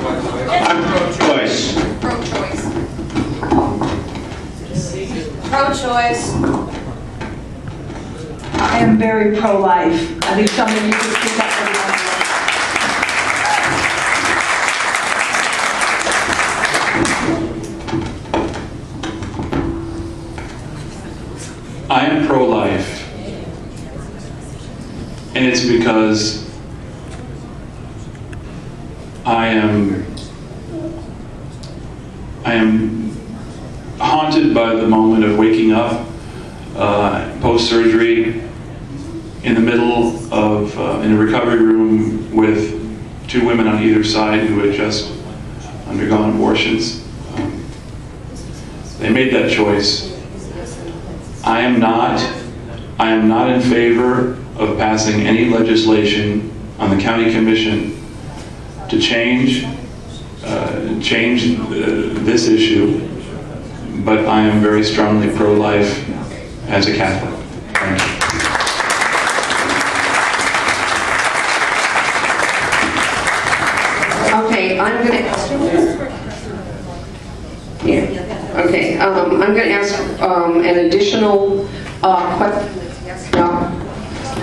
I'm pro-choice. Pro-choice. Pro-choice. I am very pro-life. I think someone needs to speak up for the I am pro-life, and it's because I am haunted by the moment of waking up post-surgery in the middle of in a recovery room with two women on either side who had just undergone abortions. They made that choice. I am not in favor of passing any legislation on the county commission to change this issue, but I am very strongly pro-life as a Catholic. Thank you. Okay, I'm going to ask. Yeah. Okay, I'm going to ask an additional question,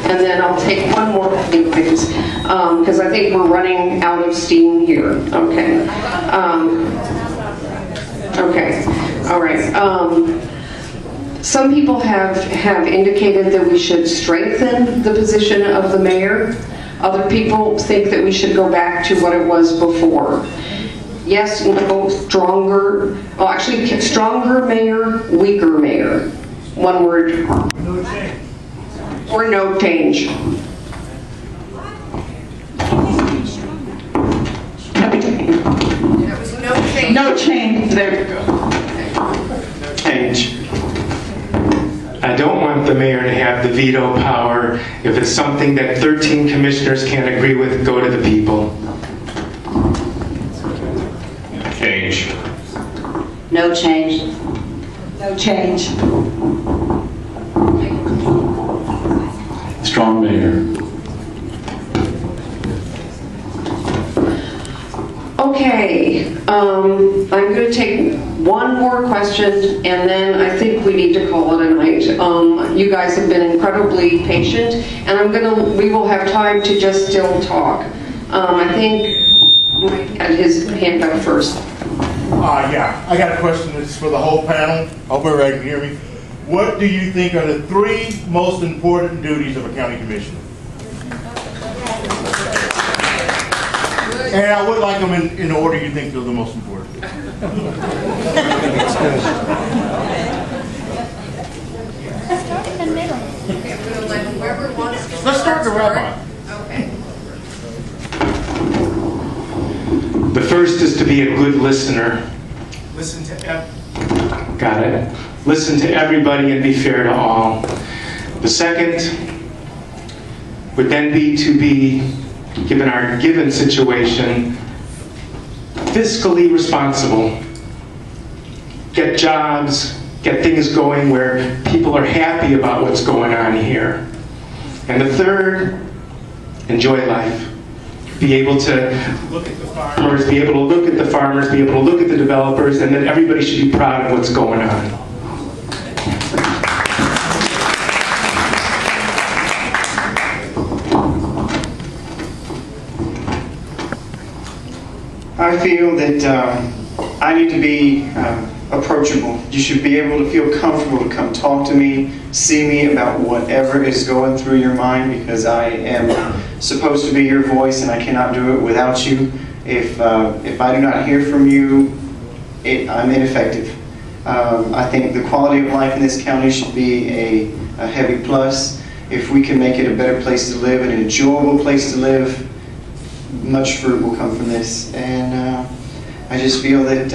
and then I'll take one more thing, please, because I think we're running out of steam here. Okay. Okay. All right. Some people have indicated that we should strengthen the position of the mayor. Other people think that we should go back to what it was before. Yes, no, stronger, well actually stronger mayor, weaker mayor. One word. No change. Or no change. There was no change. No change. There you go. Change. I don't want the mayor to have the veto power. If it's something that 13 commissioners can't agree with, go to the people. Change. No change. No change. Strong mayor. Okay, I'm going to take one more question, and then I think we need to call it a night. You guys have been incredibly patient, and we will have time to just still talk. I think Mike had his hand up first. Yeah, I got a question that's for the whole panel. Hope everybody can hear me. What do you think are the 3 most important duties of a county commissioner? And I would like them in the order you think they're the most important. Start in the middle. Okay, we'll let whoever wants to Let's start the rabbi. Okay. The first is to be a good listener. Listen to Got it. Listen to everybody and be fair to all. The second would then be to be, given our given situation, fiscally responsible. Get jobs, get things going where people are happy about what's going on here. And the third, enjoy life. Be able to look at the farmers, be able to look at the farmers, be able to look at the developers, and then everybody should be proud of what's going on. I feel that I need to be approachable. You should be able to feel comfortable to come talk to me, see me about whatever is going through your mind, because I am supposed to be your voice and I cannot do it without you. If I do not hear from you, I'm ineffective. I think the quality of life in this county should be a heavy plus. If we can make it a better place to live and an enjoyable place to live, much fruit will come from this. And I just feel that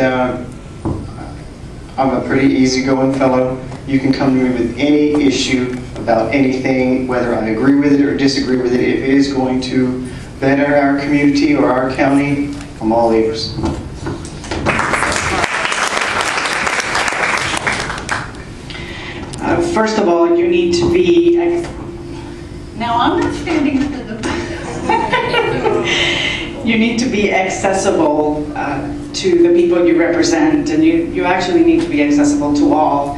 I'm a pretty easygoing fellow. You can come to me with any issue about anything, whether I agree with it or disagree with it. If it is going to better our community or our county, I'm all ears. First of all, you need to be... Now, I'm not standing for the... you need to be accessible to the people you represent, and you actually need to be accessible to all.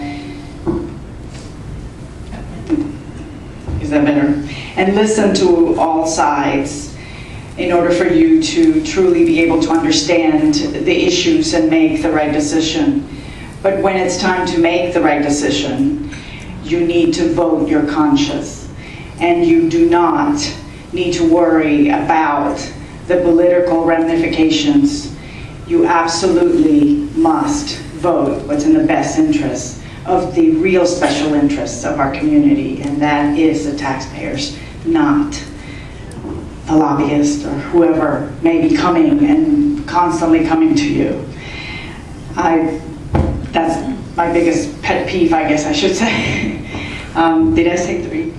Is that better? And listen to all sides in order for you to truly be able to understand the issues and make the right decision. But when it's time to make the right decision, you need to vote your conscience. And you do not need to worry about the political ramifications. You absolutely must vote what's in the best interest of the real special interests of our community, and that is the taxpayers, not a lobbyist or whoever may be coming and constantly coming to you. That's my biggest pet peeve, I guess I should say. Did I say 3?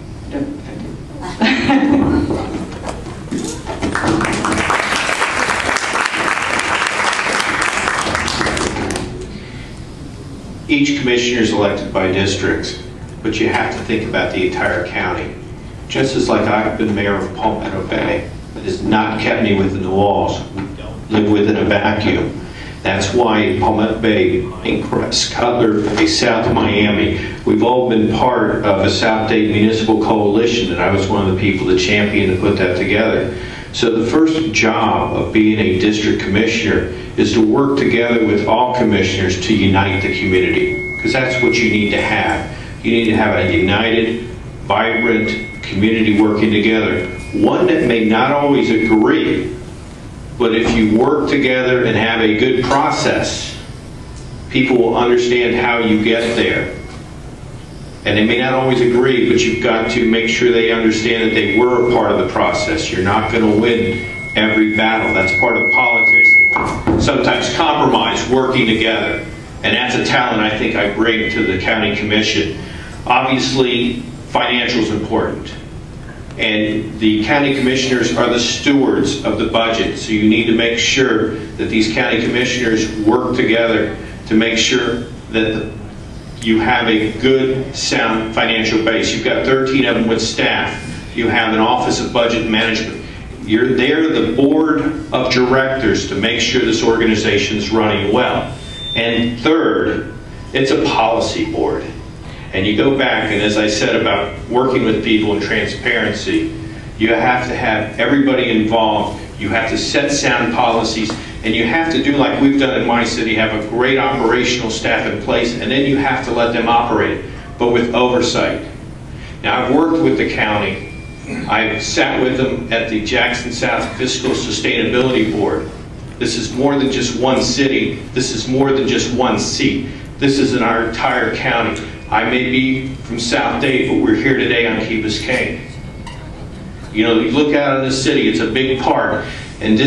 Each commissioner is elected by districts, but you have to think about the entire county. Just as like I've been mayor of Palmetto Bay, it has not kept me within the walls. We live within a vacuum. That's why Palmetto Bay, Pinecrest, Cutler Bay, South Miami, we've all been part of a South Dade Municipal Coalition, and I was one of the people that championed to put that together. So the first job of being a district commissioner is to work together with all commissioners to unite the community, because that's what you need to have. You need to have a united, vibrant community working together, one that may not always agree, but if you work together and have a good process, people will understand how you get there. And they may not always agree, but you've got to make sure they understand that they were a part of the process. You're not going to win every battle. That's part of politics. Sometimes compromise, working together. And that's a talent I think I bring to the county commission. Obviously, financial is important. And the county commissioners are the stewards of the budget. So you need to make sure that these county commissioners work together to make sure that you have a good, sound financial base. You've got 13 of them with staff. You have an Office of Budget Management. They're the board of directors to make sure this organization is running well. And third, it's a policy board. And you go back, and as I said about working with people and transparency, you have to have everybody involved. You have to set sound policies, and you have to do like we've done in my city, have a great operational staff in place, and then you have to let them operate, but with oversight. Now, I've worked with the county. I've sat with them at the Jackson South Fiscal Sustainability Board. This is more than just one city. This is more than just one seat. This is in our entire county. I may be from South Dade, but we're here today on Key Biscayne. You know, you look out in the city, it's a big part. And the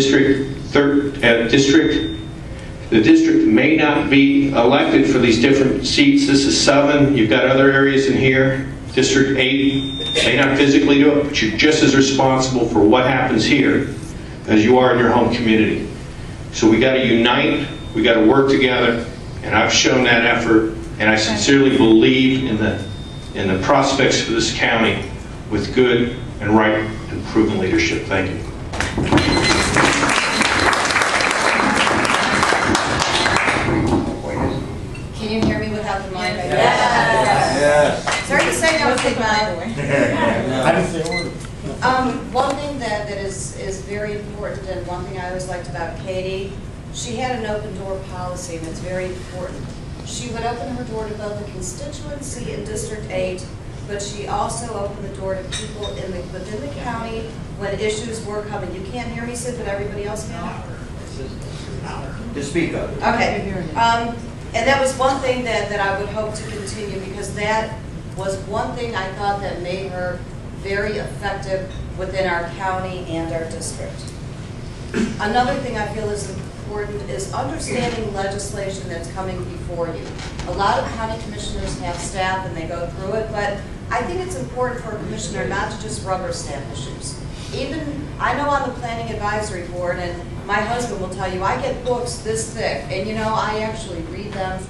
district may not be elected for these different seats. This is 7. You've got other areas in here. District 8 may not physically do it, but you're just as responsible for what happens here as you are in your home community. So we got to unite, we got to work together, and I've shown that effort, and I sincerely believe in the prospects for this county with good and right and proven leadership. Thank you. Can you hear me without the mic? Yes. Sorry to say that was a I didn't say a word. One thing that is very important, and one thing I always liked about Katie, she had an open door policy, and it's very important. She would open her door to both the constituency in District 8, but she also opened the door to people within the county when issues were coming. You can't hear me, Sid, but everybody else can? Just speak up. Okay. And that was one thing that I would hope to continue, because that was one thing I thought that made her very effective within our county and our district. Another thing I feel is important is understanding legislation that's coming before you. A lot of county commissioners have staff and they go through it, but I think it's important for a commissioner not to just rubber stamp issues. Even, I know on the planning advisory board, and my husband will tell you, I get books this thick, and you know, I actually read them